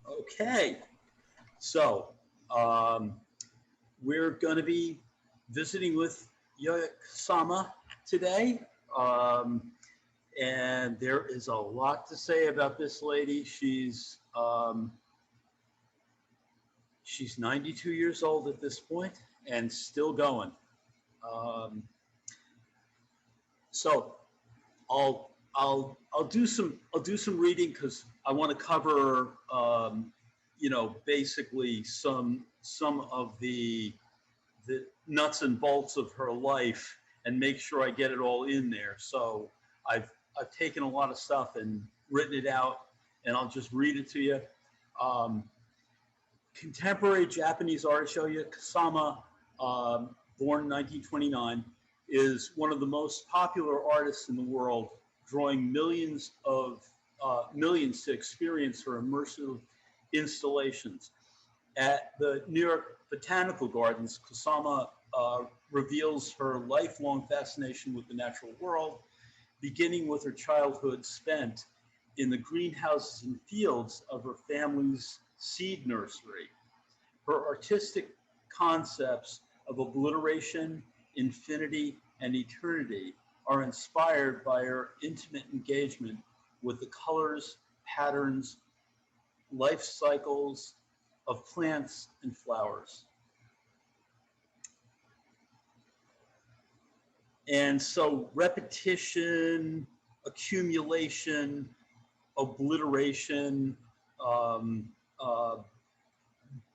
Okay, so um, we're going to be visiting with KUSAMA today. Um, and there is a lot to say about this lady. She's 92 years old at this point and still going. Um, so I'll do some reading because I want to cover basically some of the nuts and bolts of her life and make sure I get it all in there. So I've taken a lot of stuff and written it out, and I'll just read it to you. Contemporary Japanese artist Yoya KUSAMA, born 1929, is one of the most popular artists in the world, drawing millions to experience her immersive installations. At the New York Botanical Gardens, KUSAMA reveals her lifelong fascination with the natural world, beginning with her childhood spent in the greenhouses and fields of her family's seed nursery. Her artistic concepts of obliteration, infinity, and eternity are inspired by her intimate engagement with the colors, patterns, life cycles of plants and flowers. And so repetition, accumulation, obliteration,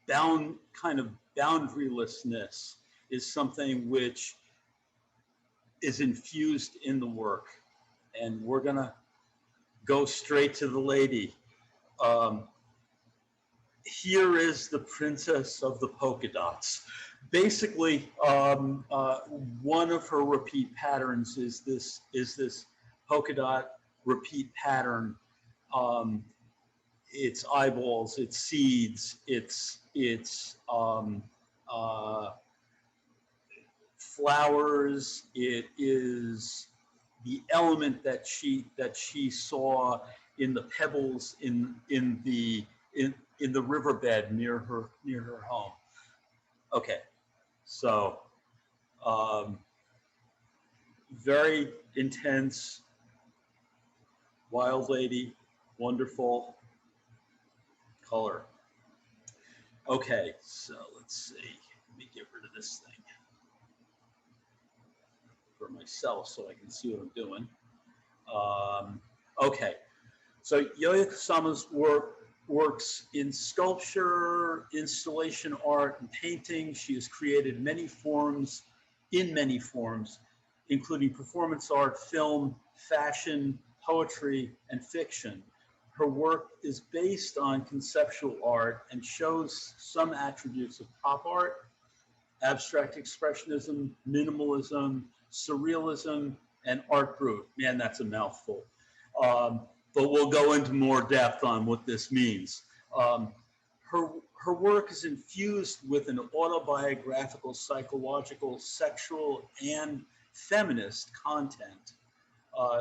boundarylessness is something which is infused in the work. And we're gonna go straight to the lady. Here is the princess of the polka dots. Basically, one of her repeat patterns is this polka dot repeat pattern. It's eyeballs, it's seeds, it's flowers. It is the element that she saw in the pebbles in the riverbed near her home. Okay, so very intense, wild lady, wonderful color. Okay, so let's see. Let me get rid of this thing for myself so I can see what I'm doing. Okay, so Yoya KUSAMA's works in sculpture, installation art, and painting. She has created many forms, including performance art, film, fashion, poetry, and fiction. Her work is based on conceptual art and shows some attributes of pop art, abstract expressionism, minimalism, surrealism, and art brut. Man, that's a mouthful. But we'll go into more depth on what this means. Her work is infused with an autobiographical, psychological, sexual, and feminist content.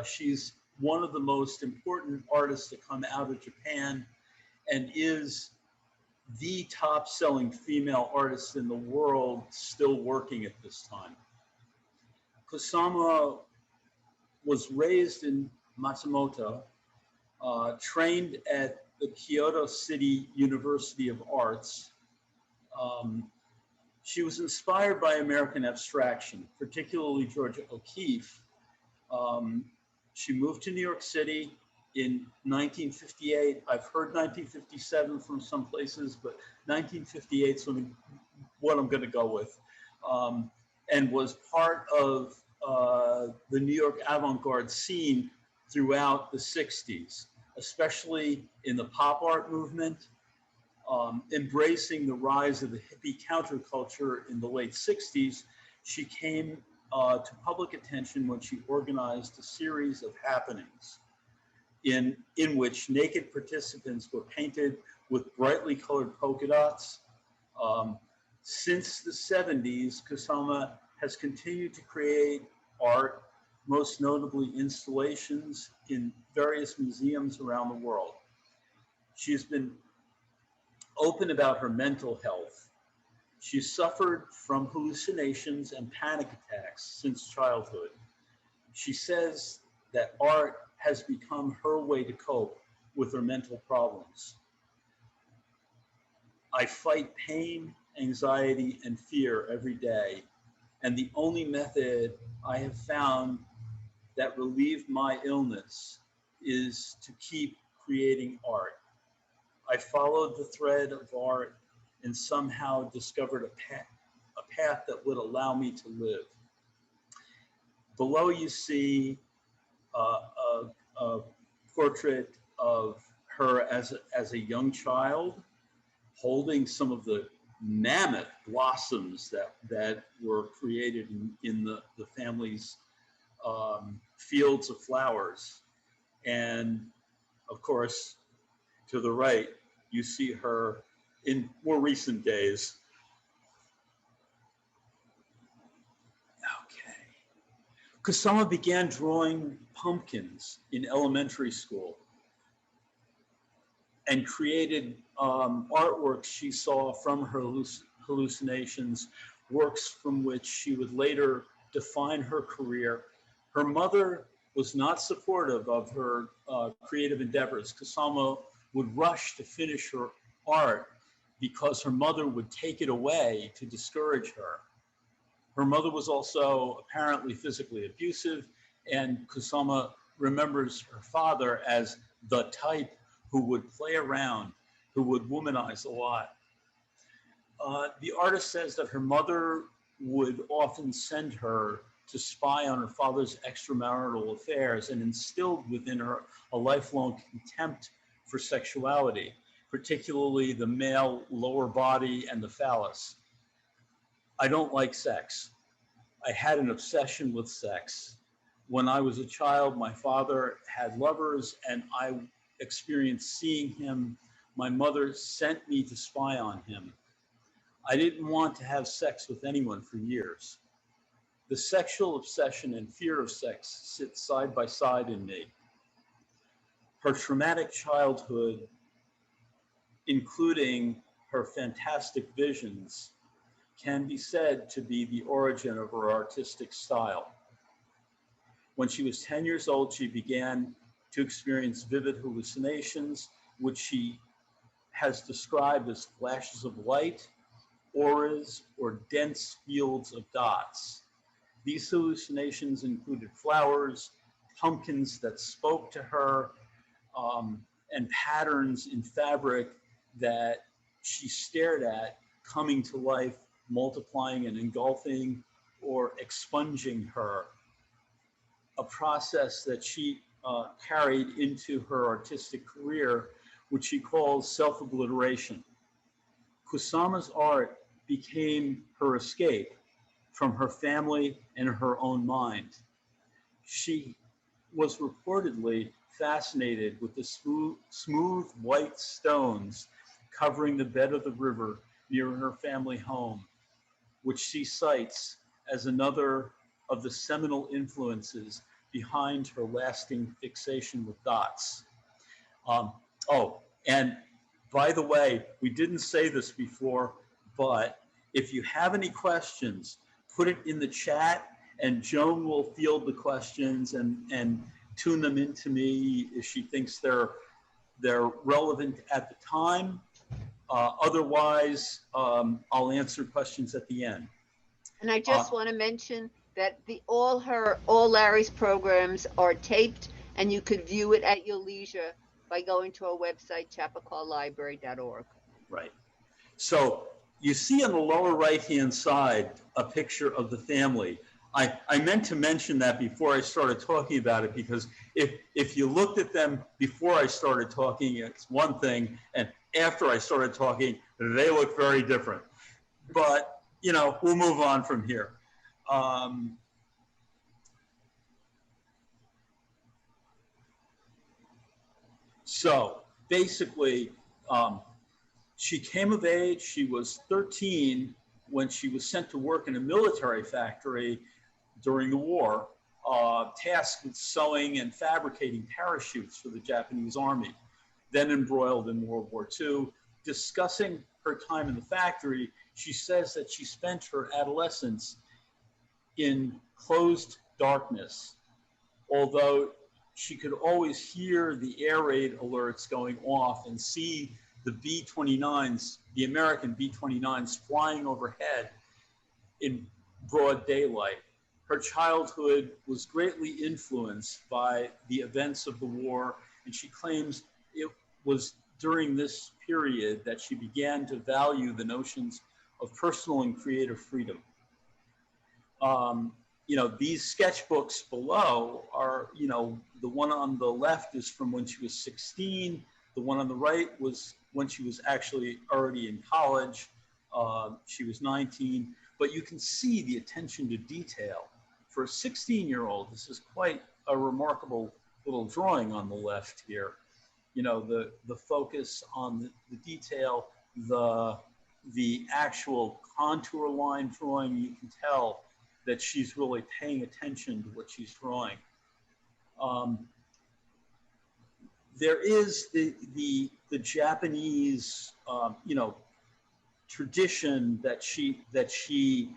She's one of the most important artists to come out of Japan and is the top-selling female artist in the world still working at this time. KUSAMA was raised in Matsumoto, trained at the Kyoto City University of Arts. She was inspired by American abstraction, particularly Georgia O'Keeffe. She moved to New York City in 1958. I've heard 1957 from some places, but 1958 is what I'm going to go with. And was part of the New York avant-garde scene throughout the 60s, especially in the pop art movement, embracing the rise of the hippie counterculture in the late 60s. She came to public attention when she organized a series of happenings in which naked participants were painted with brightly colored polka dots. Since the 70s, KUSAMA has continued to create art, most notably installations in various museums around the world. She has been open about her mental health. She suffered from hallucinations and panic attacks since childhood. She says that art has become her way to cope with her mental problems. I fight pain, anxiety, and fear every day, and the only method I have found that relieved my illness is to keep creating art. I followed the thread of art and somehow discovered a path that would allow me to live. Below you see a portrait of her as a young child, holding some of the mammoth blossoms that were created in the family's fields of flowers. And of course, to the right, you see her in more recent days. Okay. KUSAMA began drawing pumpkins in elementary school and created artworks she saw from her hallucinations, works from which she would later define her career. Her mother was not supportive of her creative endeavors. KUSAMA would rush to finish her art because her mother would take it away to discourage her. Her mother was also apparently physically abusive, and KUSAMA remembers her father as the type who would play around, who would womanize a lot. The artist says that her mother would often send her to spy on her father's extramarital affairs and instilled within her a lifelong contempt for sexuality, particularly the male lower body and the phallus. I don't like sex. I had an obsession with sex. When I was a child, my father had lovers and I experienced seeing him. My mother sent me to spy on him. I didn't want to have sex with anyone for years. The sexual obsession and fear of sex sit side by side in me. Her traumatic childhood, including her fantastic visions, can be said to be the origin of her artistic style. When she was 10 years old, she began to experience vivid hallucinations, which she has described as flashes of light, auras, or dense fields of dots. These hallucinations included flowers, pumpkins that spoke to her, and patterns in fabric that she stared at coming to life, multiplying and engulfing or expunging her, a process that she carried into her artistic career, which she calls self-obliteration. KUSAMA's art became her escape from her family and her own mind. She was reportedly fascinated with the smooth white stones covering the bed of the river near her family home, which she cites as another of the seminal influences behind her lasting fixation with dots. And by the way, we didn't say this before, but if you have any questions, put it in the chat and Joan will field the questions and tune them into me if she thinks they're relevant at the time. Otherwise, I'll answer questions at the end. And I just want to mention that all Larry's programs are taped, and you could view it at your leisure by going to our website, chappaqua.library.org. Right. So you see on the lower right-hand side a picture of the family. I meant to mention that before I started talking about it, because if you looked at them before I started talking, it's one thing, and after I started talking, they look very different. But, you know, we'll move on from here. So basically, she came of age. She was 13 when she was sent to work in a military factory during the war, tasked with sewing and fabricating parachutes for the Japanese army. Then embroiled in World War II, discussing her time in the factory, she says that she spent her adolescence in closed darkness, although she could always hear the air raid alerts going off and see the B-29s, the American B-29s flying overhead in broad daylight. Her childhood was greatly influenced by the events of the war, and she claims it was during this period that she began to value the notions of personal and creative freedom. You know, these sketchbooks below are, you know, the one on the left is from when she was 16. The one on the right was when she was actually already in college. She was 19, but you can see the attention to detail. For a 16-year-old, this is quite a remarkable little drawing on the left here. You know, the focus on the detail, the actual contour line drawing, you can tell that she's really paying attention to what she's drawing. There is the Japanese, you know, tradition that she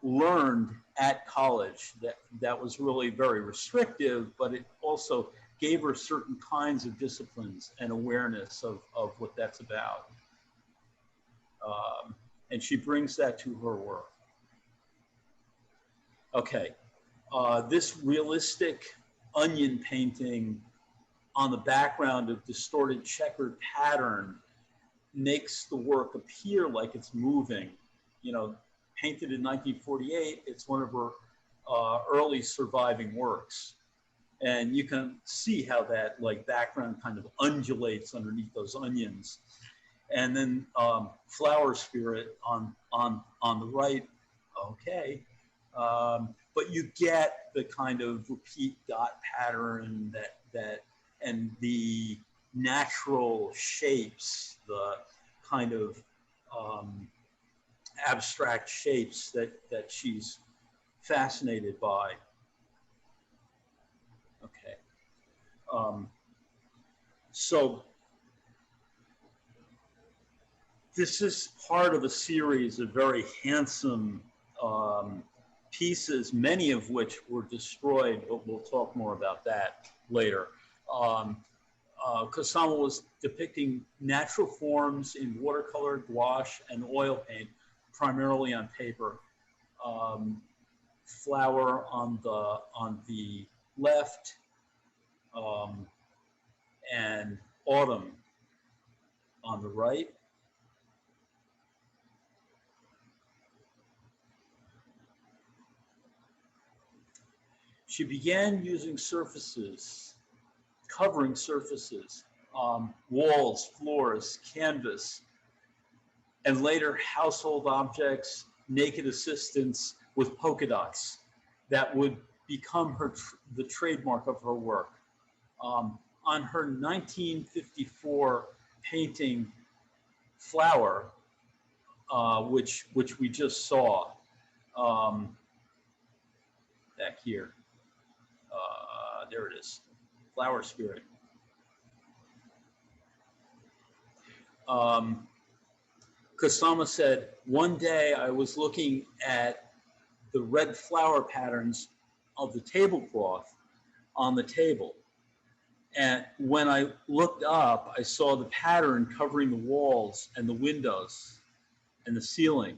learned at college that was really very restrictive, but it also gave her certain kinds of disciplines and awareness of what that's about. And she brings that to her work. Okay, this realistic onion painting on the background of distorted checkered pattern makes the work appear like it's moving. You know, painted in 1948, it's one of her early surviving works. And you can see how that like background kind of undulates underneath those onions. And then Flower Spirit on the right, okay. But you get the kind of repeat dot pattern that and the natural shapes, the kind of abstract shapes that she's fascinated by. Okay. So this is part of a series of very handsome pieces, many of which were destroyed, but we'll talk more about that later. KUSAMA was depicting natural forms in watercolor, gouache, and oil paint, primarily on paper. Flower on the left, and autumn on the right. She began using surfaces, covering surfaces, walls, floors, canvas, and later household objects, naked assistants with polka dots that would become the trademark of her work. On her 1954 painting, Flower, which we just saw back here. There it is, Flower Spirit. KUSAMA said, one day I was looking at the red flower patterns of the tablecloth on the table. And when I looked up, I saw the pattern covering the walls and the windows and the ceiling.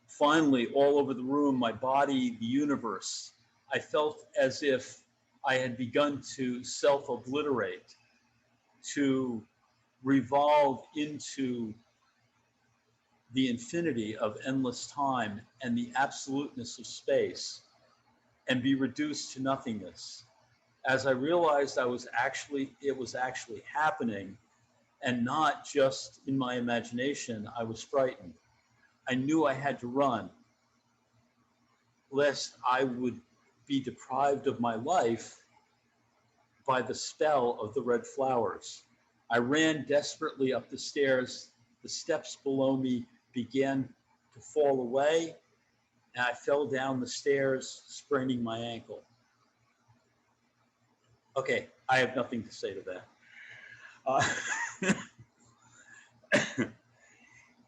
Finally, all over the room, my body, the universe, I felt as if I had begun to self-obliterate, to revolve into the infinity of endless time and the absoluteness of space and be reduced to nothingness. As I realized it was actually happening and not just in my imagination, I was frightened. I knew I had to run, lest I would be deprived of my life by the spell of the red flowers. I ran desperately up the stairs. The steps below me began to fall away, and I fell down the stairs, spraining my ankle. Okay, I have nothing to say to that.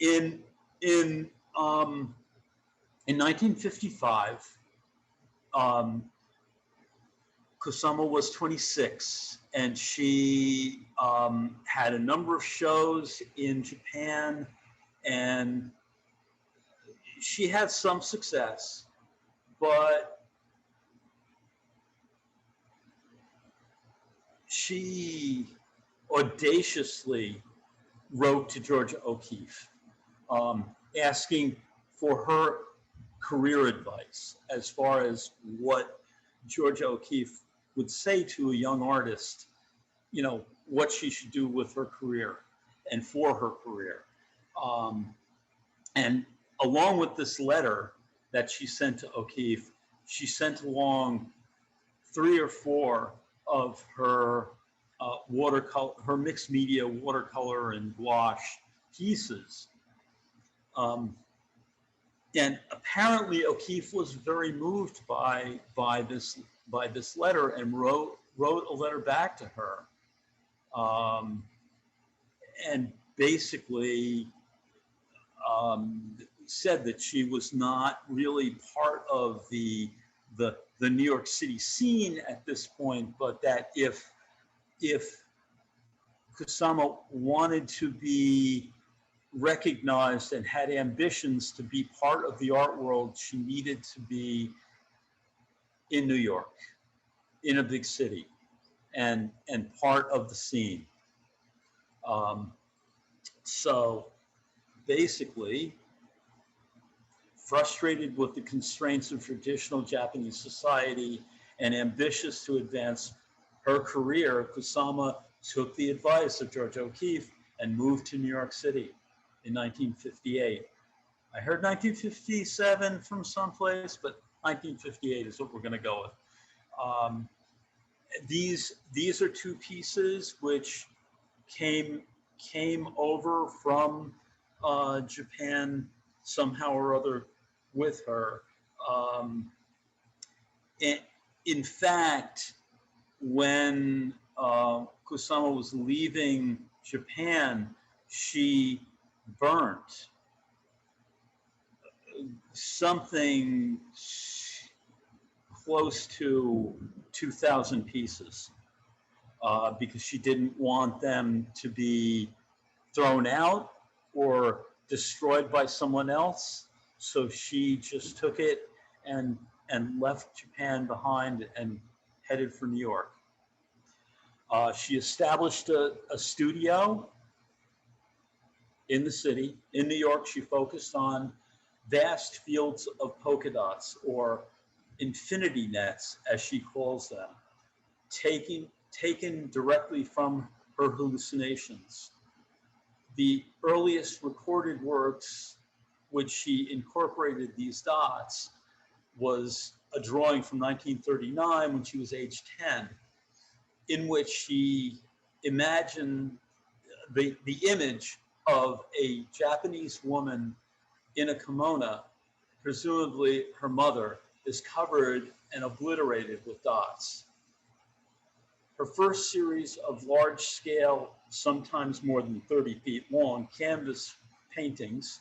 In 1955, KUSAMA was 26, and she had a number of shows in Japan, and she had some success, but she audaciously wrote to Georgia O'Keeffe, asking for her career advice as far as what Georgia O'Keeffe would say to a young artist, you know, what she should do with her career and for her career. And along with this letter that she sent to O'Keeffe, she sent along 3 or 4 of her watercolor, her mixed media watercolor and gouache pieces. And apparently O'Keeffe was very moved by this letter and wrote a letter back to her, and basically said that she was not really part of the New York City scene at this point, but that if KUSAMA wanted to be recognized and had ambitions to be part of the art world, she needed to be in New York, in a big city, and part of the scene. So basically, frustrated with the constraints of traditional Japanese society and ambitious to advance her career, KUSAMA took the advice of Georgia O'Keeffe and moved to New York City in 1958. I heard 1957 from someplace, but 1958 is what we're going to go with. These are 2 pieces which came over from Japan somehow or other with her. In fact, when KUSAMA was leaving Japan, she burnt something close to 2,000 pieces because she didn't want them to be thrown out or destroyed by someone else. So she just took it and left Japan behind and headed for New York. She established a studio in the city. In New York, she focused on vast fields of polka dots, or infinity nets, as she calls them, taken directly from her hallucinations. The earliest recorded works which she incorporated these dots was a drawing from 1939 when she was age 10, in which she imagined the image of a Japanese woman in a kimono, presumably her mother, is covered and obliterated with dots. Her first series of large-scale, sometimes more than 30 feet long, canvas paintings,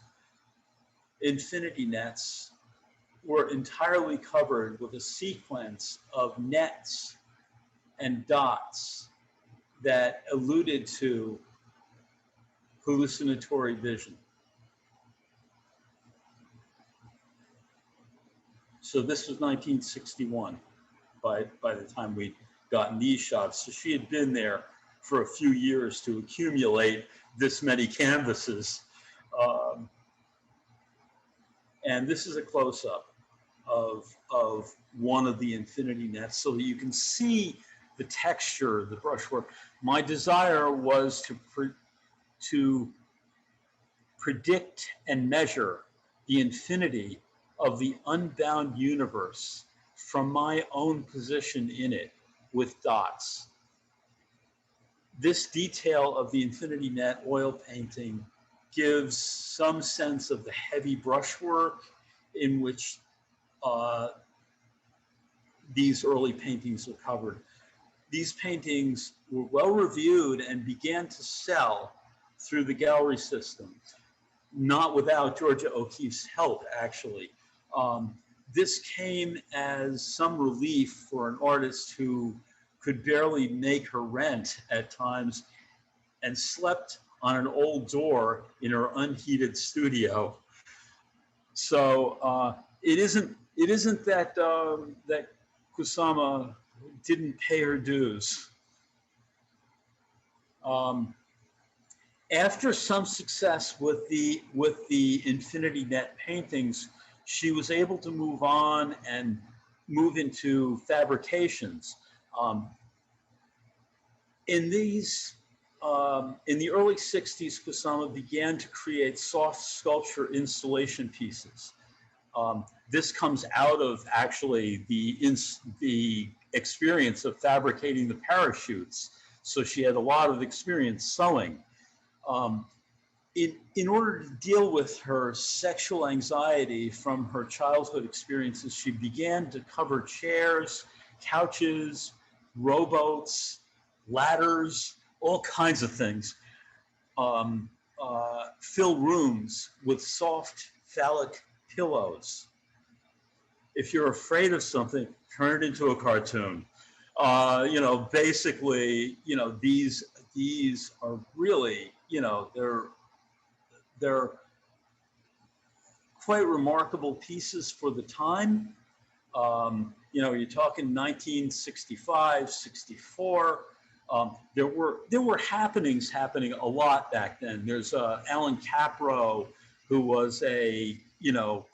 infinity nets, were entirely covered with a sequence of nets and dots that alluded to hallucinatory vision. So this was 1961 by the time we'd gotten these shots. So she had been there for a few years to accumulate this many canvases. And this is a close-up of one of the infinity nets so that you can see the texture, the brushwork. My desire was to predict and measure the infinity of the unbound universe from my own position in it with dots. This detail of the infinity net oil painting gives some sense of the heavy brushwork in which these early paintings were covered. These paintings were well reviewed and began to sell through the gallery system. not without Georgia O'Keeffe's help, actually. This came as some relief for an artist who could barely make her rent at times and slept on an old door in her unheated studio. So it isn't that that KUSAMA didn't pay her dues. After some success with the Infinity Net paintings, she was able to move on and move into fabrications. In the early 60s, KUSAMA began to create soft sculpture installation pieces. This comes out of actually the experience of fabricating the parachutes. So she had a lot of experience sewing. In order to deal with her sexual anxiety from her childhood experiences, she began to cover chairs, couches, rowboats, ladders, all kinds of things. Fill rooms with soft phallic pillows. If you're afraid of something, turn it into a cartoon. You know, basically, you know, these are really, you know, they're quite remarkable pieces for the time. You know, you're talking 1965, 64. There were happenings happening a lot back then. There's Alan Capro, who was a, you know,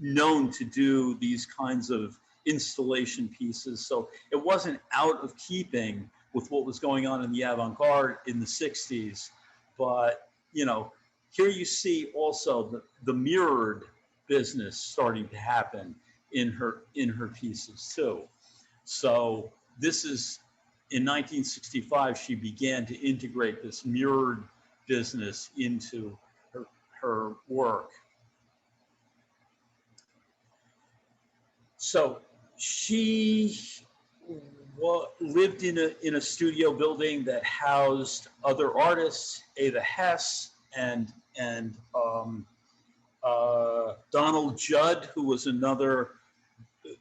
known to do these kinds of installation pieces. So it wasn't out of keeping with what was going on in the avant-garde in the 60s. But, you know, here you see also the mirrored business starting to happen in her pieces too. So this is, in 1965, she began to integrate this mirrored business into her work. So she lived in a studio building that housed other artists, Ava Hess and Donald Judd, who was another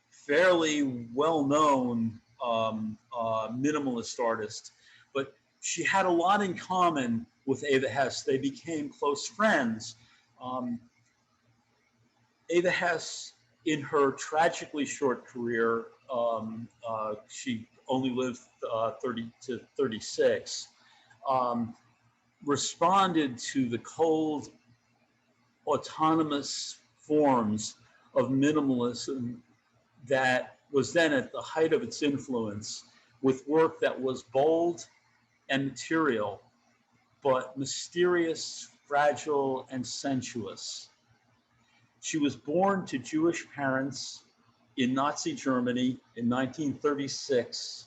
fairly well-known minimalist artist. But she had a lot in common with Ava Hess. They became close friends. Ava Hess, in her tragically short career, she only lived 30 to 36, responded to the cold, autonomous forms of minimalism that was then at the height of its influence, with work that was bold and material, but mysterious, fragile, and sensuous. She was born to Jewish parents in Nazi Germany in 1936.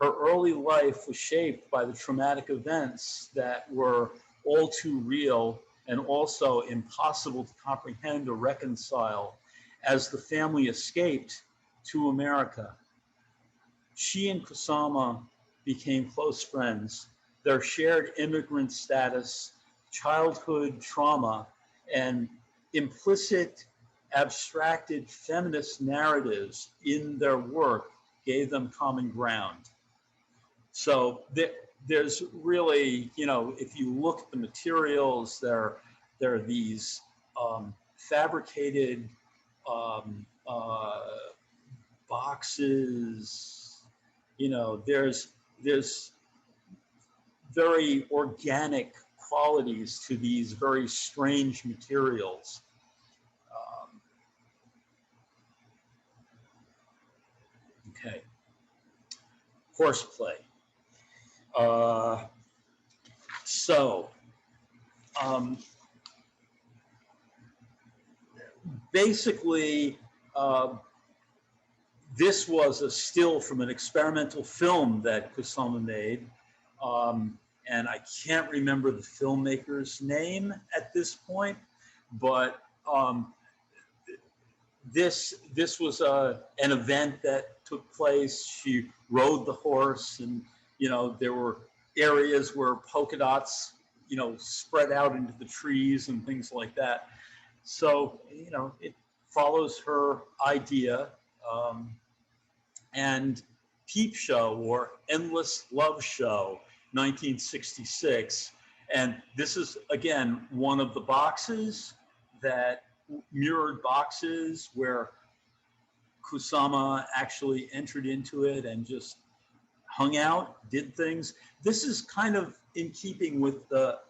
Her early life was shaped by the traumatic events that were all too real and also impossible to comprehend or reconcile as the family escaped to America. She and KUSAMA became close friends. Their shared immigrant status, childhood trauma, and implicit, abstracted feminist narratives in their work gave them common ground. So there's really, you know, if you look at the materials, there are these fabricated boxes, you know, there's very organic qualities to these very strange materials. Okay, Horseplay. Basically, this was a still from an experimental film that KUSAMA made. And I can't remember the filmmaker's name at this point, but this was an event that took place. She rode the horse, and you know there were areas where polka dots, you know, spread out into the trees and things like that. So, you know, it follows her idea. And Peep Show, or Endless Love Show, 1966. And this is, again, one of the boxes that mirrored boxes where KUSAMA actually entered into it and just hung out, did things. This is kind of in keeping with a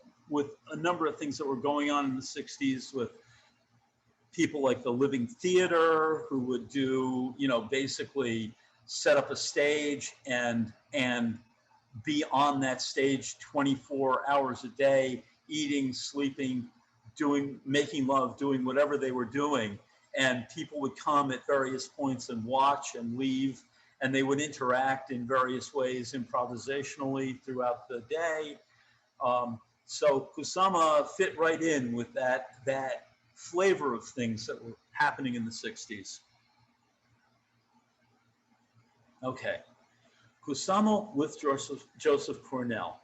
number of things that were going on in the 60s with people like the Living Theater, who would do, you know, basically set up a stage and be on that stage 24 hours a day, eating, sleeping, making love, doing whatever they were doing. And people would come at various points and watch and leave, and they would interact in various ways improvisationally throughout the day. So KUSAMA fit right in with that flavor of things that were happening in the 60s. Okay, KUSAMA with Joseph Cornell.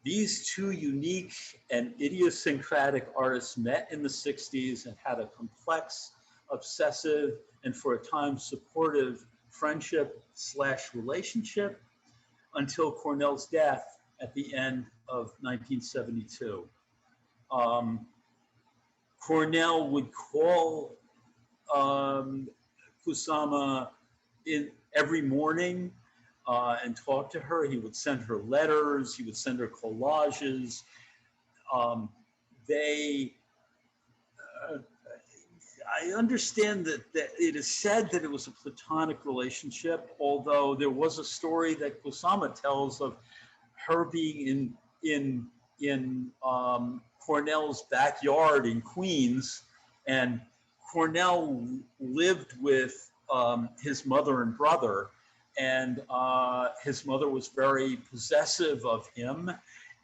These two unique and idiosyncratic artists met in the 60s and had a complex, obsessive, and for a time supportive friendship/relationship until Cornell's death at the end of 1972. Cornell would call KUSAMA in every morning and talk to her. He would send her letters. He would send her collages. I understand that it is said that it was a platonic relationship, although there was a story that KUSAMA tells of her being in Cornell's backyard in Queens, and Cornell lived with his mother and brother, and his mother was very possessive of him,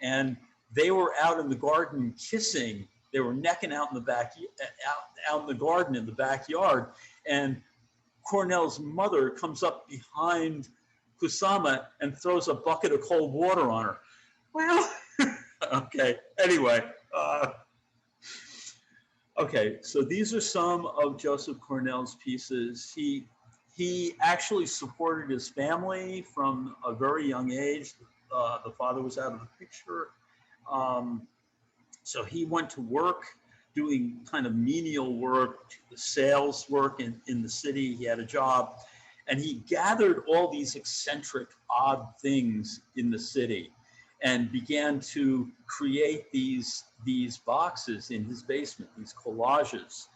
and they were out in the garden kissing. They were necking out in the out in the garden in the backyard, and Cornell's mother comes up behind KUSAMA and throws a bucket of cold water on her. Well, okay. Anyway, okay. So these are some of Joseph Cornell's pieces. He actually supported his family from a very young age. The father was out of the picture. So he went to work doing kind of menial work, sales work in the city. He had a job, and he gathered all these eccentric, odd things in the city and began to create these boxes in his basement, these collages.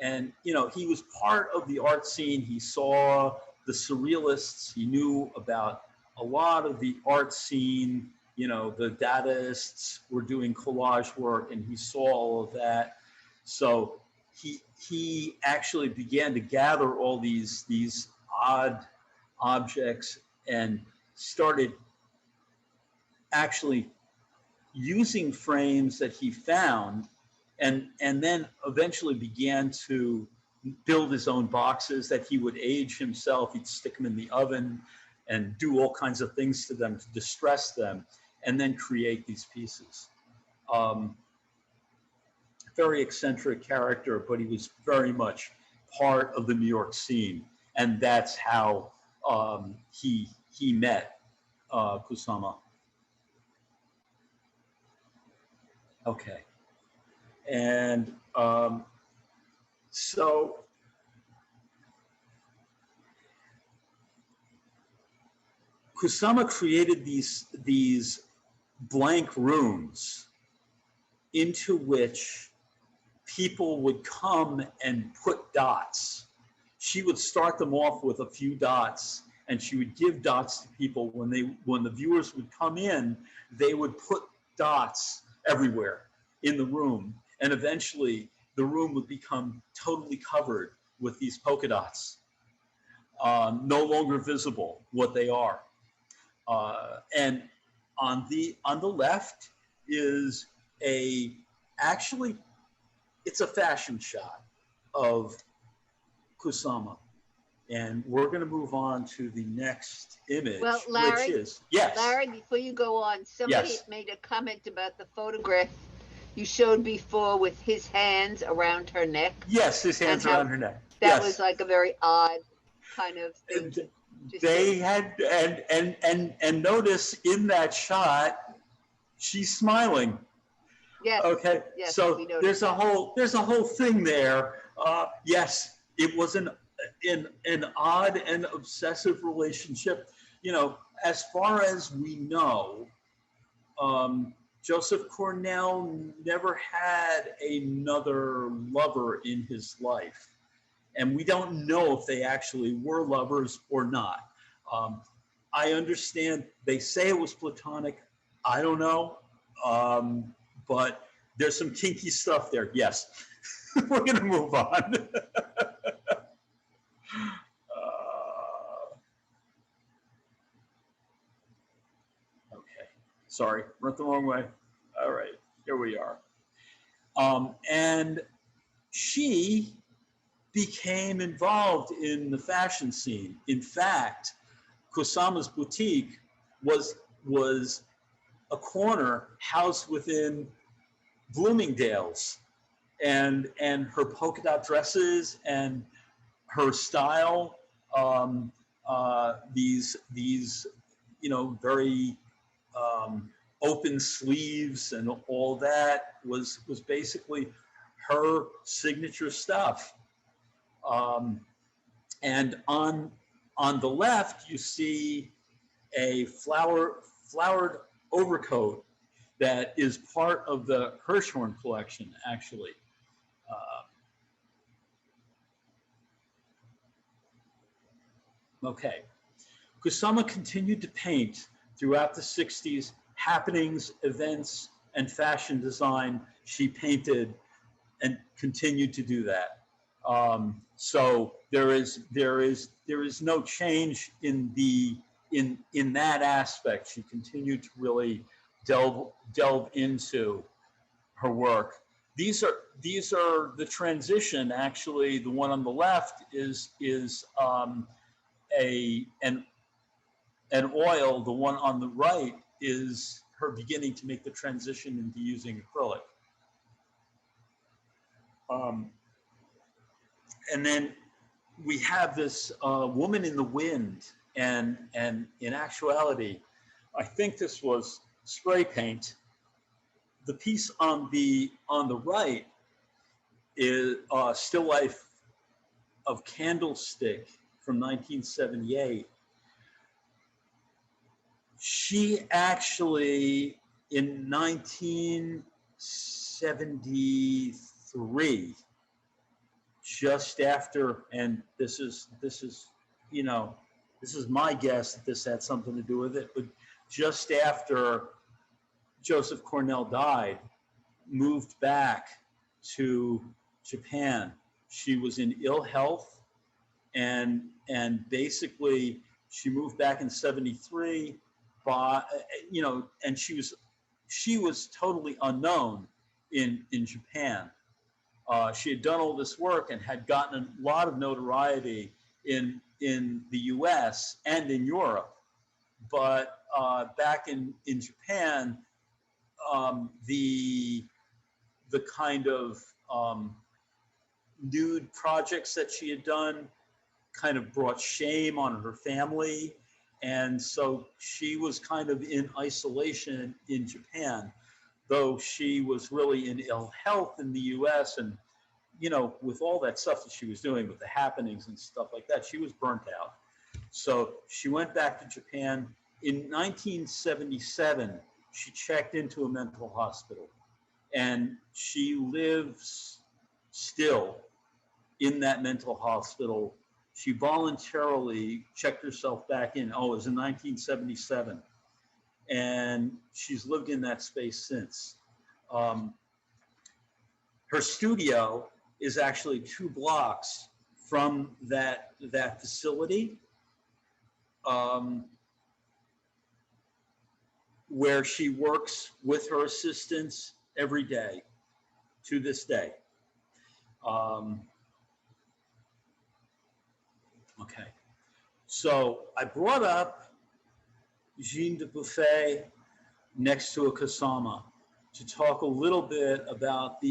And, you know, he was part of the art scene. He saw the surrealists. He knew about a lot of the art scene. You know, the Dadaists were doing collage work, and he saw all of that. So he actually began to gather all these odd objects and started actually using frames that he found, and then eventually began to build his own boxes that he would age himself. He'd stick them in the oven and do all kinds of things to them to distress them, and then create these pieces. Very eccentric character, but he was very much part of the New York scene, and that's how he met KUSAMA. Okay, and so KUSAMA created these blank rooms into which people would come and put dots. She would start them off with a few dots, and she would give dots to people. When the viewers would come in, they would put dots everywhere in the room, and eventually the room would become totally covered with these polka dots, no longer visible what they are. And on the left is it's a fashion shot of KUSAMA. And we're going to move on to the next image, Well, which is, yes, Larry, before you go on, somebody yes, made a comment about the photograph you showed before with his hands around her neck, yes, his and hands how around her neck. that was Yes. like a very odd kind of thing And to they see. had, and notice in that shot, she's smiling. Yes, Okay, yes, so we noticed that. there's a whole thing there. Yes, it was an odd and obsessive relationship. You know, as far as we know, Joseph Cornell never had another lover in his life, and we don't know if they actually were lovers or not. I understand they say it was platonic. I don't know. But there's some kinky stuff there. Yes. We're going to move on. Okay. Sorry, went the wrong way. All right, here we are. And she became involved in the fashion scene. In fact, KUSAMA's boutique was a corner housed within Bloomingdale's, and her polka dot dresses and her style, these very open sleeves and all that was basically her signature stuff. And on the left, you see a flowered overcoat that is part of the Hirshhorn collection, actually. Okay. KUSAMA continued to paint throughout the 60s, happenings, events, and fashion design. She painted and continued to do that. So there is no change in that aspect. She continued to really delve into her work. These are the transition. Actually, the one on the left is an oil. The one on the right is her beginning to make the transition into using acrylic. And then we have this woman in the wind, and in actuality, I think this was spray paint. The piece on the right is still life of Candlestick from 1978. She actually, in 1973, just after, and this is my guess that this had something to do with it, but just after Joseph Cornell died, moved back to Japan. She was in ill health, and basically she moved back in 73. And she was totally unknown in Japan. She had done all this work and had gotten a lot of notoriety in the U.S. and in Europe, but back in Japan, the kind of nude projects that she had done kind of brought shame on her family. And so she was kind of in isolation in Japan, though she was really in ill health in the US. And, with all that stuff that she was doing with the happenings and stuff like that, she was burnt out. So she went back to Japan. In 1977, she checked into a mental hospital, and she lives still in that mental hospital. She voluntarily checked herself back in. Oh, it was in 1977. And she's lived in that space since. Her studio is actually 2 blocks from that facility, where she works with her assistants every day to this day. Okay. So I brought up Jean de Buffet next to a KUSAMA to talk a little bit about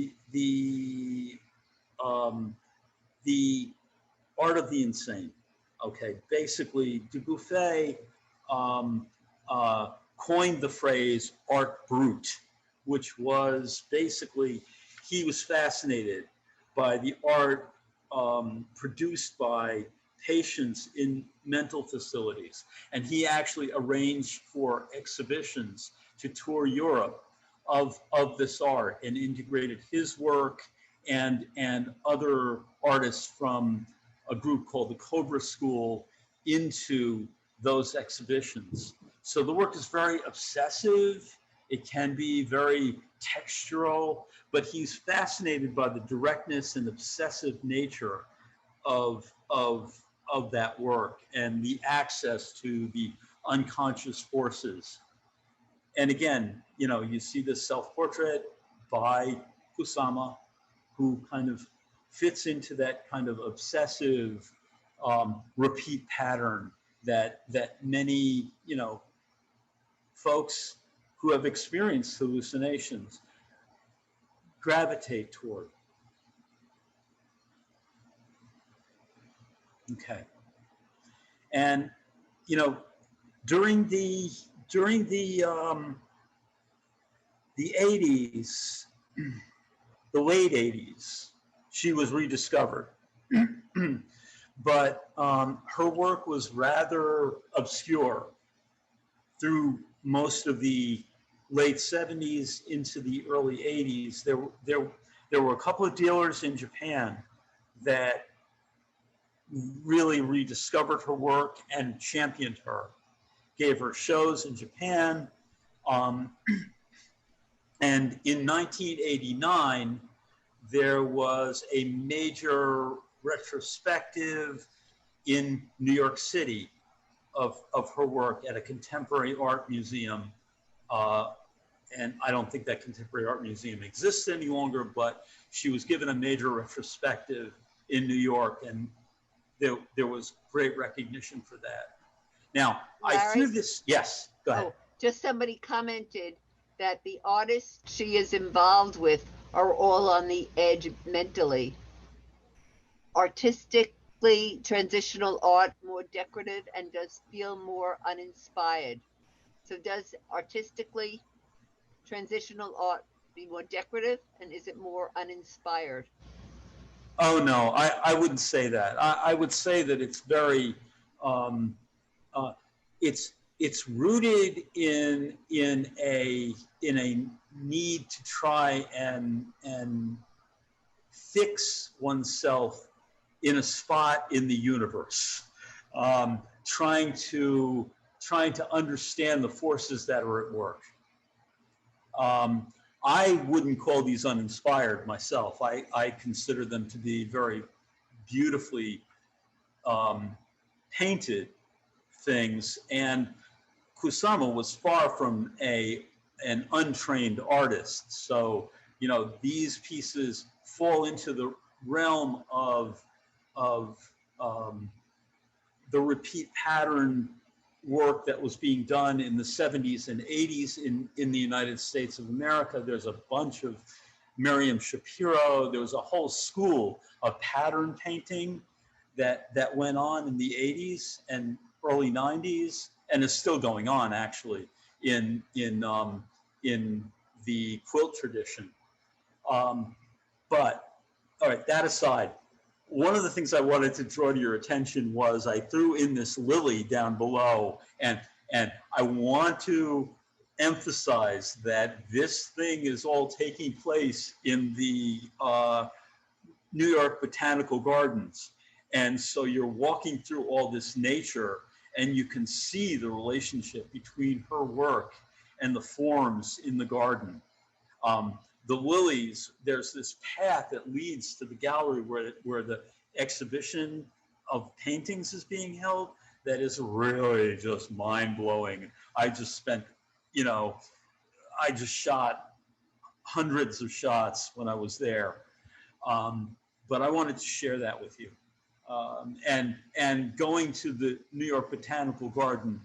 um, the art of the insane. Okay, basically, Dubuffet coined the phrase art brut, which was basically he was fascinated by the art produced by patients in mental facilities. And he actually arranged for exhibitions to tour Europe of this art and integrated his work and other artists from a group called the Cobra School into those exhibitions. So the work is very obsessive. It can be very textural, but he's fascinated by the directness and obsessive nature of that work and the access to the unconscious forces. And again, you know, you see this self-portrait by KUSAMA, who kind of fits into that kind of obsessive repeat pattern that many, you know, folks who have experienced hallucinations gravitate toward. Okay. And, you know, during the 80s, the late 80s, she was rediscovered. But her work was rather obscure through most of the late 70s into the early 80s. There were a couple of dealers in Japan that really rediscovered her work and championed her, gave her shows in Japan. And in 1989, there was a major retrospective in New York City of her work at a contemporary art museum. And I don't think that contemporary art museum exists any longer, but she was given a major retrospective in New York, and there was great recognition for that. Now, Larry? I threw this, yes, go ahead. Oh, just somebody commented that the artists she is involved with are all on the edge mentally. Artistically, transitional art more decorative and does feel more uninspired. So does artistically transitional art be more decorative, and is it more uninspired? Oh no, I wouldn't say that. I would say that it's very, it's rooted in a need to try and fix oneself in a spot in the universe, trying to understand the forces that are at work. I wouldn't call these uninspired myself. I consider them to be very beautifully painted things. And KUSAMA was far from an untrained artist. So, you know, these pieces fall into the realm of the repeat pattern work that was being done in the 70s and 80s in the United States of America. There's a bunch of Miriam Shapiro. There was a whole school of pattern painting that went on in the 80s and early 90s, and is still going on actually in the quilt tradition. But all right, that aside, one of the things I wanted to draw to your attention was I threw in this lily down below, and I want to emphasize that this thing is all taking place in the New York Botanical Gardens. And so you're walking through all this nature, and you can see the relationship between her work and the forms in the garden. The lilies, there's this path that leads to the gallery where the exhibition of paintings is being held that is really just mind-blowing. I just spent, you know, I just shot hundreds of shots when I was there. But I wanted to share that with you. And going to the New York Botanical Garden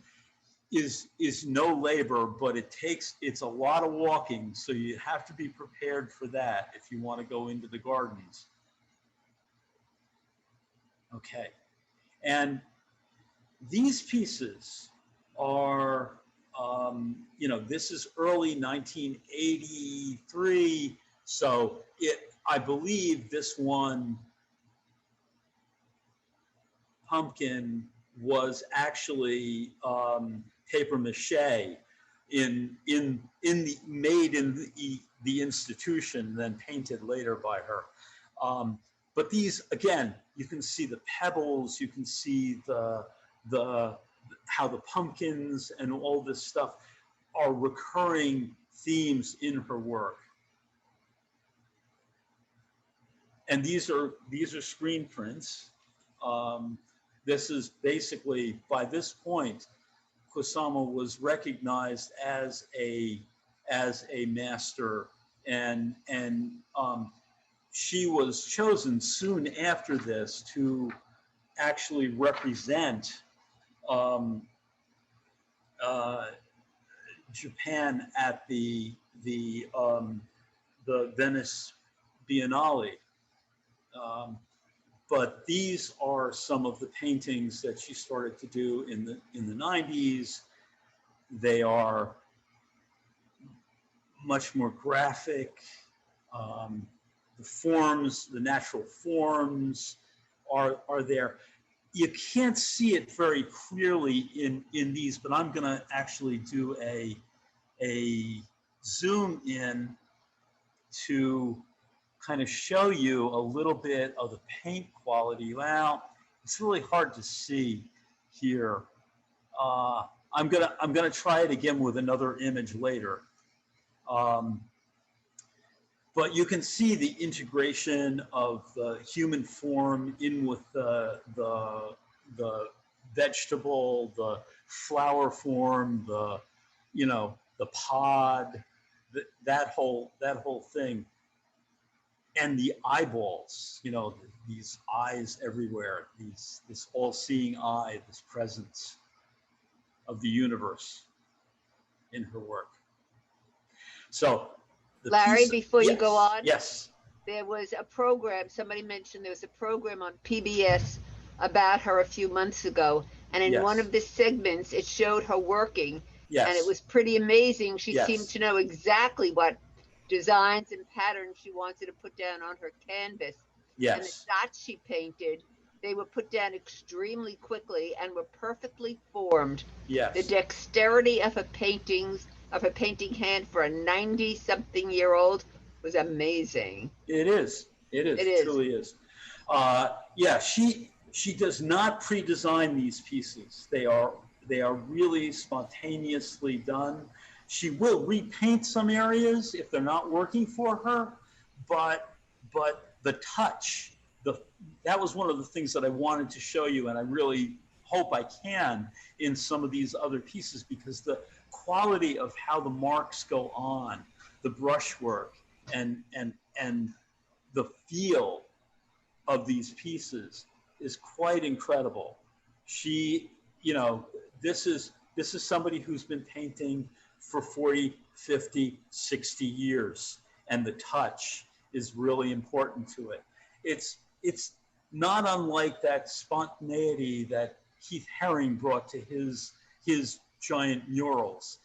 is no labor, but it's a lot of walking, so you have to be prepared for that if you want to go into the gardens. Okay, and these pieces are, this is early 1983, so I believe this one pumpkin was actually paper mache made in the institution, then painted later by her. But these, again, you can see the pebbles, you can see how the pumpkins and all this stuff are recurring themes in her work. And these are screen prints. This is basically, by this point, KUSAMA was recognized as a master, and she was chosen soon after this to actually represent Japan at the Venice Biennale. But these are some of the paintings that she started to do in the 90s. They are much more graphic. The forms, the natural forms are there. You can't see it very clearly in these, but I'm gonna actually do a zoom in to kind of show you a little bit of the paint quality. Well, it's really hard to see here. I'm gonna try it again with another image later. But you can see the integration of the human form in with the vegetable, the flower form, the pod, that whole thing. And the eyeballs, these eyes everywhere, this all-seeing eye, this presence of the universe in her work. So, Larry, before you go on, yes, there was a program, somebody mentioned there was a program on PBS about her a few months ago, and in one of the segments, it showed her working, and it was pretty amazing. She seemed to know exactly what designs and patterns she wanted to put down on her canvas. And the dots she painted, they were put down extremely quickly and were perfectly formed. The dexterity of her paintings, of her painting hand for a 90-something-year-old was amazing. It is. It truly is. She does not pre-design these pieces. They are really spontaneously done. She will repaint some areas if they're not working for her, but the touch, that was one of the things that I wanted to show you, and I really hope I can in some of these other pieces, because the quality of how the marks go on, the brushwork, and the feel of these pieces is quite incredible. She, this is somebody who's been painting for 40, 50, 60 years, and the touch is really important to it. It's not unlike that spontaneity that Keith Haring brought to his giant murals,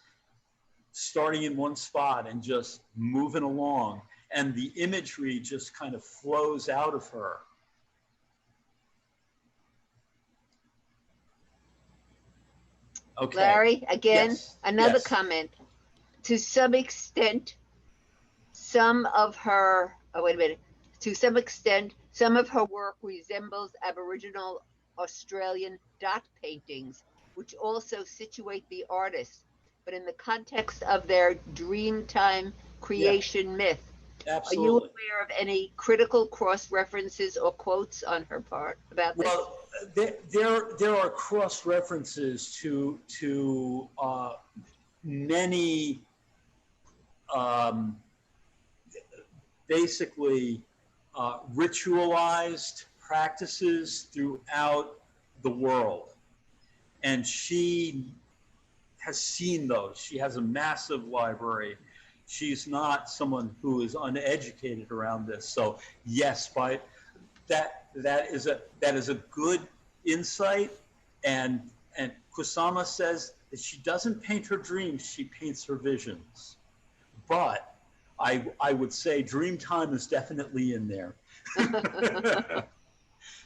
starting in one spot and just moving along, and the imagery just kind of flows out of her. Okay. Larry, again, another comment. To some extent, some of her work resembles Aboriginal Australian dot paintings, which also situate the artist, but in the context of their Dreamtime creation myth. Absolutely. Are you aware of any critical cross-references or quotes on her part about this? Well, there are cross-references to many basically ritualized practices throughout the world. And she has seen those. She has a massive library. She's not someone who is uneducated around this. So yes, by that is a good insight. And KUSAMA says that she doesn't paint her dreams, she paints her visions. But I would say dream time is definitely in there.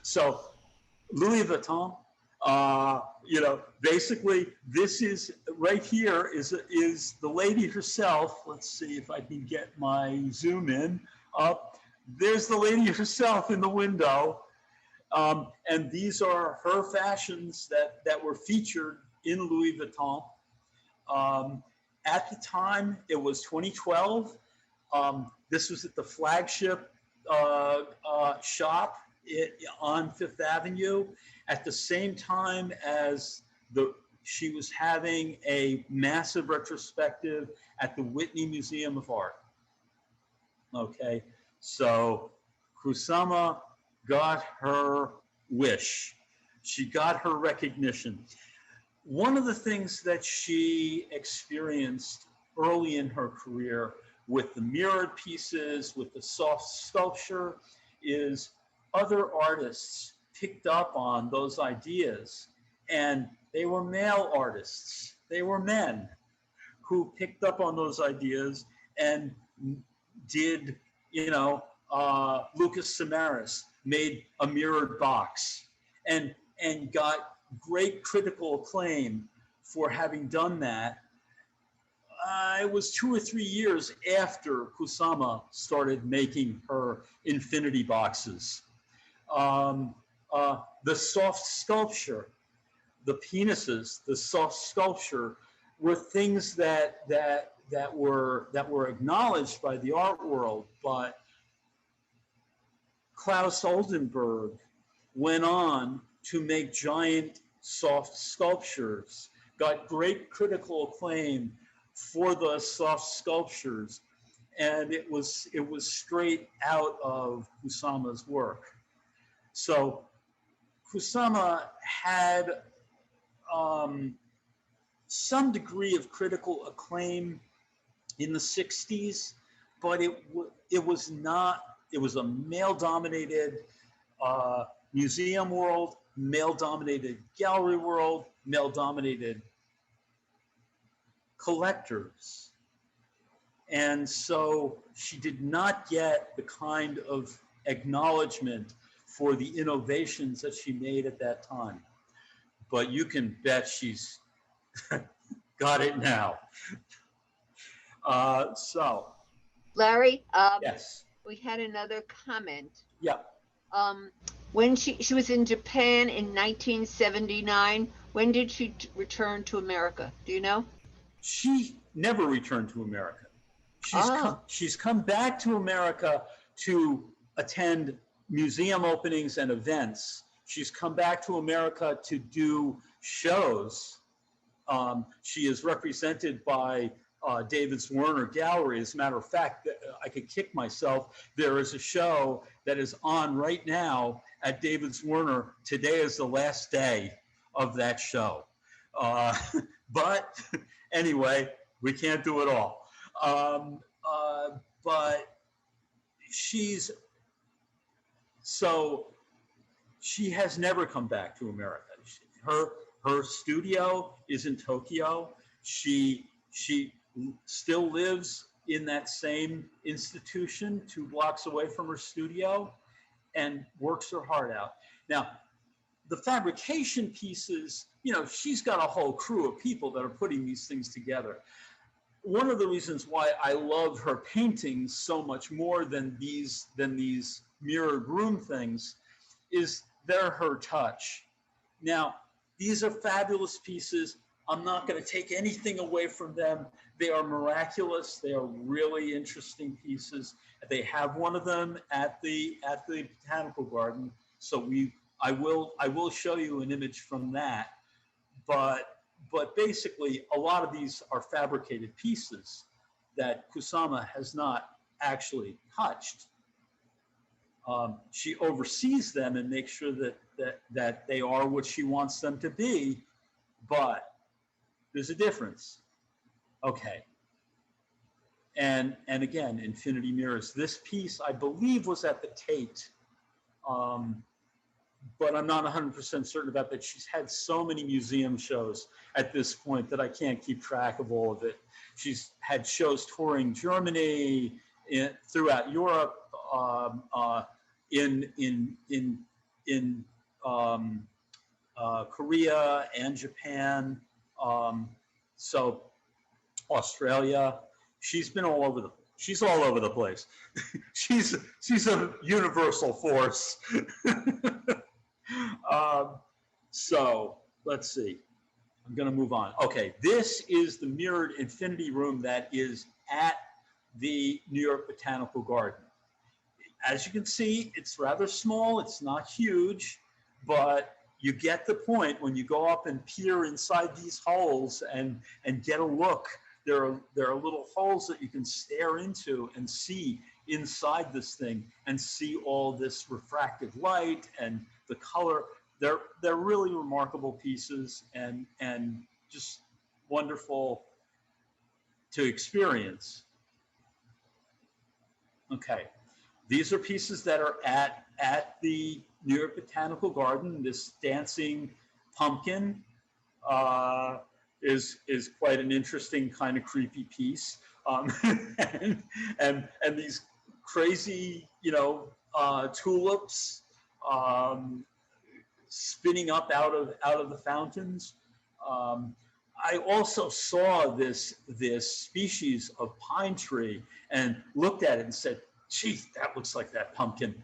So Louis Vuitton, basically this is right here is the lady herself. Let's see if I can get my zoom in up. There's the lady herself in the window. And these are her fashions that were featured in Louis Vuitton. At the time, it was 2012. This was at the flagship shop on Fifth Avenue at the same time as she was having a massive retrospective at the Whitney Museum of Art. Okay, so KUSAMA got her wish. She got her recognition. One of the things that she experienced early in her career with the mirrored pieces, with the soft sculpture, is other artists picked up on those ideas. And they were male artists. They were men who picked up on those ideas and did, Lucas Samaras made a mirrored box and got great critical acclaim for having done that. It was 2 or 3 years after KUSAMA started making her infinity boxes. The soft sculpture, the penises, the soft sculpture were things that were acknowledged by the art world, but Klaus Oldenburg went on to make giant soft sculptures, got great critical acclaim for the soft sculptures, and it was straight out of KUSAMA's work. So KUSAMA had some degree of critical acclaim in the 60s, but it was not. It was a male-dominated museum world, male-dominated gallery world, male-dominated collectors. And so she did not get the kind of acknowledgement for the innovations that she made at that time. But you can bet she's got it now. Larry, yes. We had another comment. Yeah. When she was in Japan in 1979, when did she return to America? Do you know? She never returned to America. She's come back to America to attend museum openings and events. She's come back to America to do shows. She is represented by David's Werner Gallery. As a matter of fact, I could kick myself. There is a show that is on right now at David's Werner. Today is the last day of that show. But anyway, we can't do it all. But she has never come back to America. Her studio is in Tokyo. She still lives in that same institution 2 blocks away from her studio and works her heart out. Now, the fabrication pieces, she's got a whole crew of people that are putting these things together. One of the reasons why I love her paintings so much more than these mirrored room things is they're her touch. Now, these are fabulous pieces. I'm not going to take anything away from them. They are miraculous. They are really interesting pieces. They have one of them at the Botanical Garden. So I will show you an image from that. But basically, a lot of these are fabricated pieces that KUSAMA has not actually touched. She oversees them and makes sure that they are what she wants them to be, but there's a difference. Okay. And again, infinity mirrors. This piece, I believe, was at the Tate, but I'm not 100% certain about that. She's had so many museum shows at this point that I can't keep track of all of it. She's had shows touring Germany, throughout Europe, in Korea and Japan, so Australia. She's been all over she's all over the place. she's a universal force. So let's see. I'm going to move on. Okay, this is the mirrored infinity room that is at the New York Botanical Garden. As you can see, it's rather small. It's not huge, but you get the point when you go up and peer inside these holes and get a look. There are little holes that you can stare into and see inside this thing and see all this refracted light and the color. They're really remarkable pieces and just wonderful to experience. Okay, these are pieces that are at the New York Botanical Garden. This dancing pumpkin is quite an interesting kind of creepy piece, and these crazy, tulips spinning up out of the fountains. I also saw this species of pine tree and looked at it and said, "Geez, that looks like that pumpkin."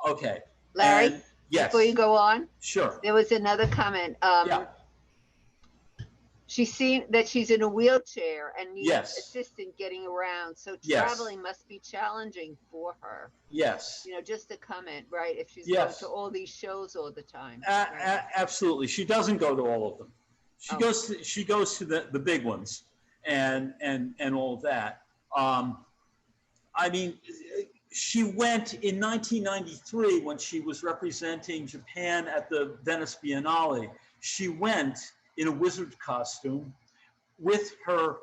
Okay. Larry, and, yes. Before you go on, sure. There was another comment. Yeah. She's seen that she's in a wheelchair and needs Yes. assistance getting around. So Yes. traveling must be challenging for her. Yes. Just a comment, right? If she's Yes. going to all these shows all the time. Right? Absolutely. She doesn't go to all of them. She goes to the big ones and all of that. I mean, she went in 1993 when she was representing Japan at the Venice Biennale. She went in a wizard costume with her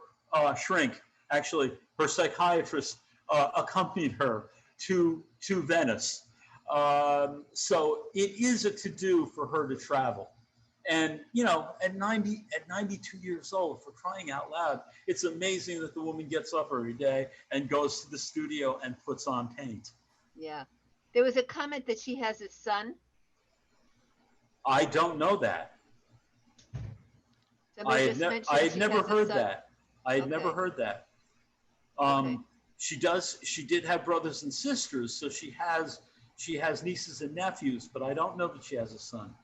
shrink. Actually, her psychiatrist accompanied her to Venice. So it is a to-do for her to travel. And, at 92 years old, for crying out loud, it's amazing that the woman gets up every day and goes to the studio and puts on paint. Yeah. There was a comment that she has a son. I don't know that. I had never heard that. I had never heard that. She did have brothers and sisters, so she has nieces and nephews, but I don't know that she has a son.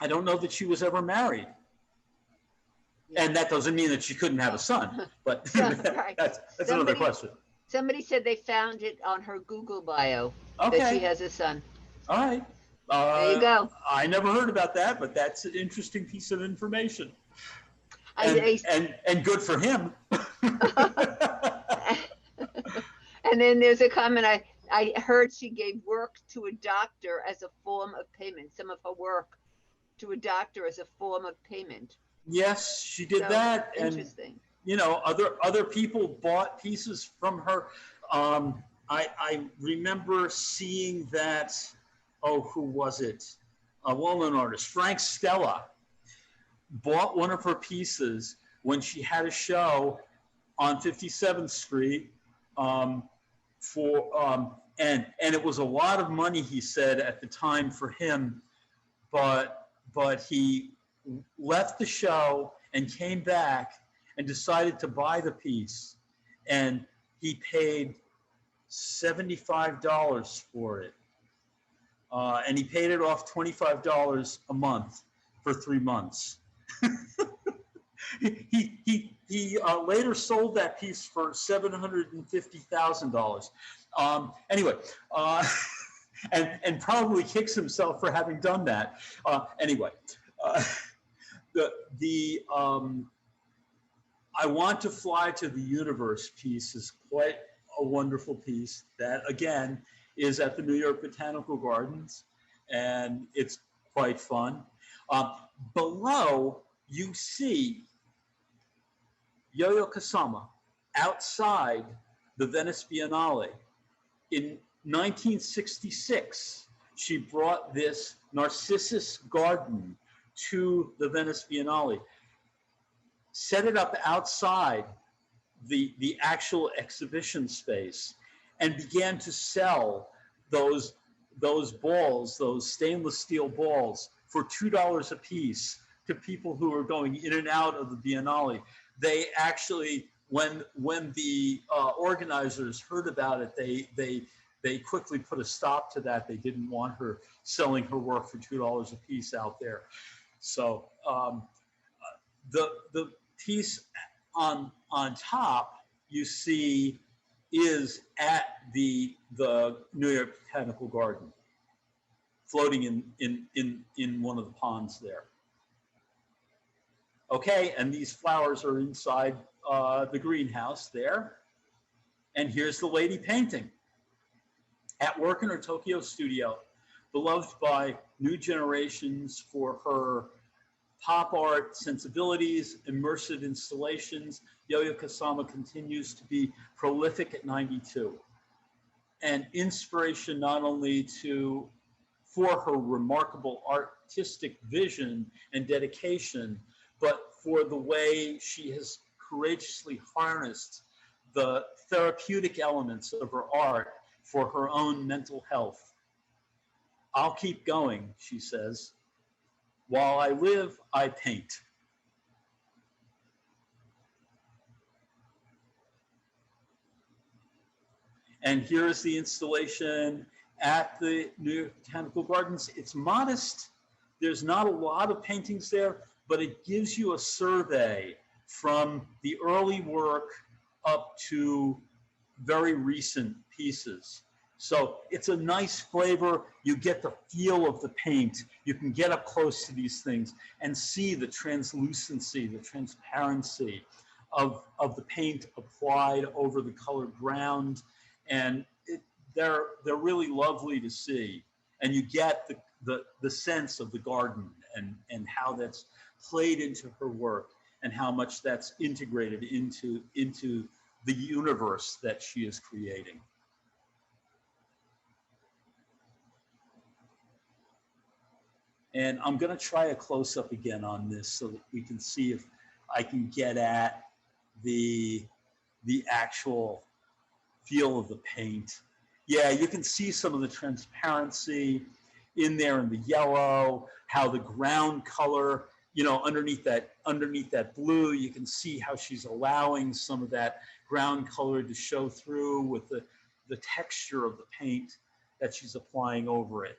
I don't know that she was ever married. Yeah. And that doesn't mean that she couldn't have a son, but right. that's another question. Somebody said they found it on her Google bio that she has a son. All right. There you go. I never heard about that, but that's an interesting piece of information. And good for him. And then there's a comment, I heard she gave work to a doctor as a form of payment, some of her work to a doctor as a form of payment. Yes, she did that. Interesting. And, other people bought pieces from her. I remember seeing that, who was it? A well-known artist, Frank Stella, bought one of her pieces when she had a show on 57th Street and it was a lot of money, he said, at the time for him, but he left the show and came back and decided to buy the piece, and he paid $75 for it, and he paid it off $25 a month for 3 months. He later sold that piece for $750,000. Anyway, and probably kicks himself for having done that. I Want to Fly to the Universe piece is quite a wonderful piece that, again, is at the New York Botanical Gardens, and it's quite fun. Below, you see Yo-Yo KUSAMA outside the Venice Biennale. In 1966, she brought this Narcissus garden to the Venice Biennale, set it up outside the actual exhibition space, and began to sell those balls, those stainless steel balls, for $2 a piece to people who were going in and out of the Biennale. They actually, when the organizers heard about it, they quickly put a stop to that. They didn't want her selling her work for $2 a piece out there. So the piece on top you see is at the New York Botanical Garden, floating in one of the ponds there. Okay, and these flowers are inside the greenhouse there. And here's the lady painting. At work in her Tokyo studio, beloved by new generations for her pop art sensibilities, immersive installations, Yo-Yo KUSAMA continues to be prolific at 92. And inspiration not only for her remarkable artistic vision and dedication, but for the way she has courageously harnessed the therapeutic elements of her art for her own mental health. I'll keep going, she says. While I live, I paint. And here's the installation at the New York Botanical Gardens. It's modest. There's not a lot of paintings there, but it gives you a survey from the early work up to very recent pieces. So it's a nice flavor. You get the feel of the paint. You can get up close to these things and see the translucency, the transparency of the paint applied over the colored ground. And they're really lovely to see. And you get the sense of the garden and how that's played into her work and how much that's integrated into the universe that she is creating. And I'm going to try a close-up again on this so that we can see if I can get at the actual feel of the paint. Yeah, you can see some of the transparency in there in the yellow, how the ground color, underneath that blue, you can see how she's allowing some of that ground color to show through with the texture of the paint that she's applying over it.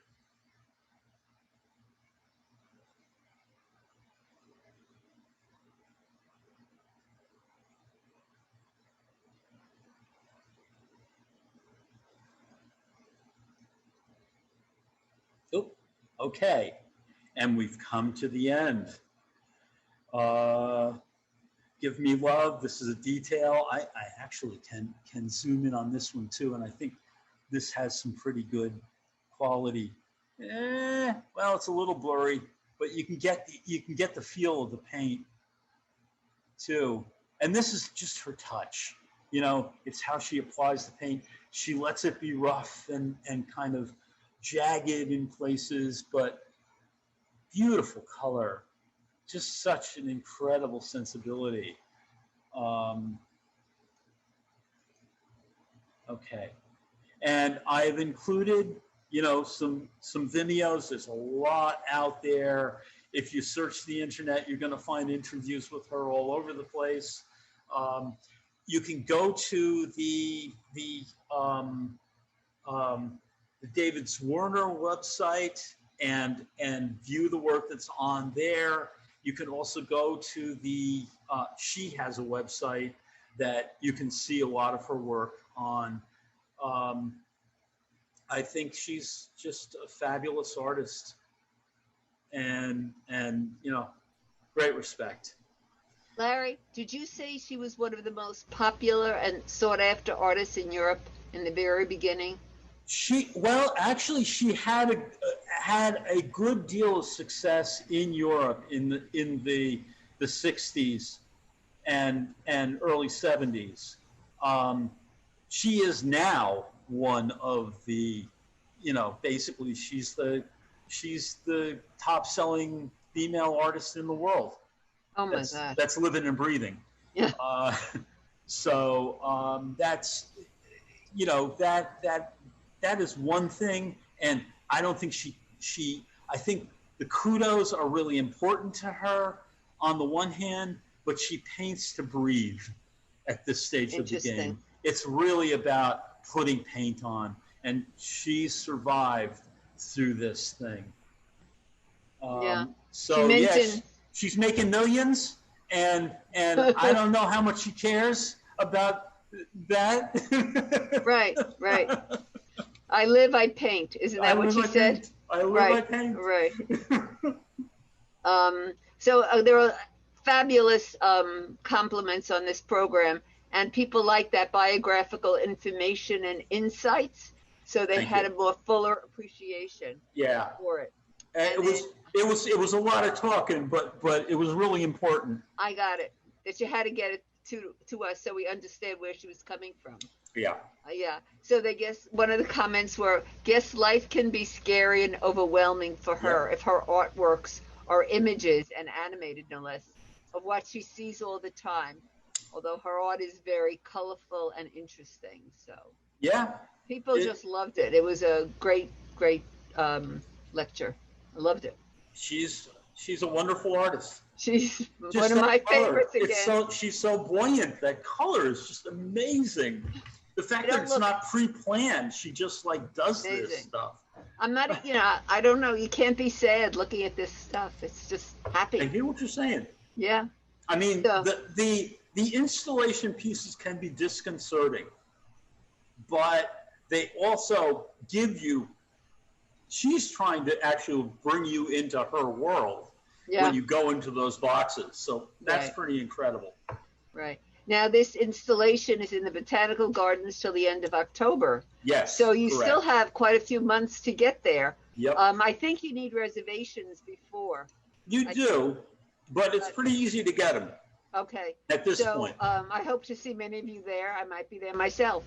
Okay, and we've come to the end. Give Me Love, this is a detail. I actually can zoom in on this one too, and I think this has some pretty good quality. Well, it's a little blurry, but you can get the feel of the paint too. And this is just her touch. It's how she applies the paint. She lets it be rough and kind of jagged in places, but beautiful color. Just such an incredible sensibility. Okay, and I've included, some Vimeos. There's a lot out there. If you search the internet, you're going to find interviews with her all over the place. You can go to the David Zwerner website and view the work that's on there. You can also go to she has a website that you can see a lot of her work on. I think she's just a fabulous artist and great respect. Larry, did you say she was one of the most popular and sought after artists in Europe in the very beginning? Well, actually, she had a good deal of success in Europe in the 60s and early 70s. She is now one of the, basically she's the top selling female artist in the world. Oh my God. That's living and breathing. Yeah. That's, that is one thing. And I don't think I think the kudos are really important to her on the one hand, but she paints to breathe at this stage of the game. It's really about putting paint on, and she survived through this thing. So yes, she's making millions, and I don't know how much she cares about that. Right. I live, I paint. Isn't that what she said? I live, I paint. Right. So there are fabulous compliments on this program, and people like that biographical information and insights, so they had a more fuller appreciation for it. It was a lot of talking, but it was really important. I got it. That you had to get it to us so we understand where she was coming from. Yeah. So they guess one of the comments were, guess life can be scary and overwhelming for her if her artworks are images, and animated no less, of what she sees all the time. Although her art is very colorful and interesting. So people just loved it. It was a great lecture. I loved it. She's a wonderful artist. She's one of my favorites again. She's so buoyant. That color is just amazing. The fact that it's not pre-planned, she just does this stuff. I'm not, I don't know. You can't be sad looking at this stuff. It's just happy. I hear what you're saying. Yeah. I mean, the installation pieces can be disconcerting, but they also give you, she's trying to actually bring you into her world when you go into those boxes. So that's pretty incredible. Right. Now, this installation is in the Botanical Gardens till the end of October. Yes. So you still have quite a few months to get there. Yep. I think you need reservations before. You do, but it's pretty easy to get them. Okay. At this point. I hope to see many of you there. I might be there myself.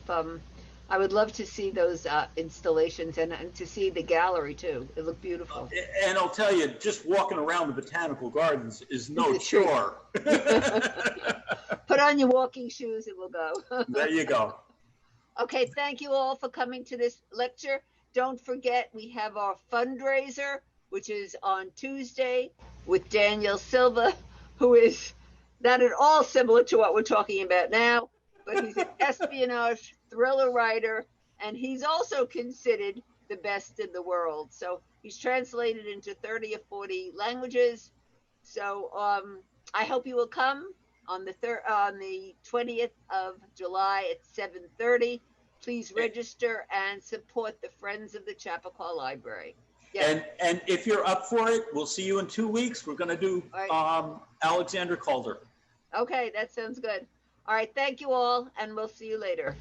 I would love to see those installations and to see the gallery too. It looked beautiful. And I'll tell you, just walking around the Botanical Gardens is no chore. Put on your walking shoes and we'll go. There you go. Okay, thank you all for coming to this lecture. Don't forget, we have our fundraiser, which is on Tuesday with Daniel Silva, who is not at all similar to what we're talking about now, but he's an espionage thriller writer, and he's also considered the best in the world. So he's translated into 30 or 40 languages. So I hope you will come on the 20th of July at 7:30. Please register and support the Friends of the Chappaqua Library. Yes. And if you're up for it, we'll see you in 2 weeks. We're going to do Alexander Calder. Okay, that sounds good. All right, thank you all, and we'll see you later.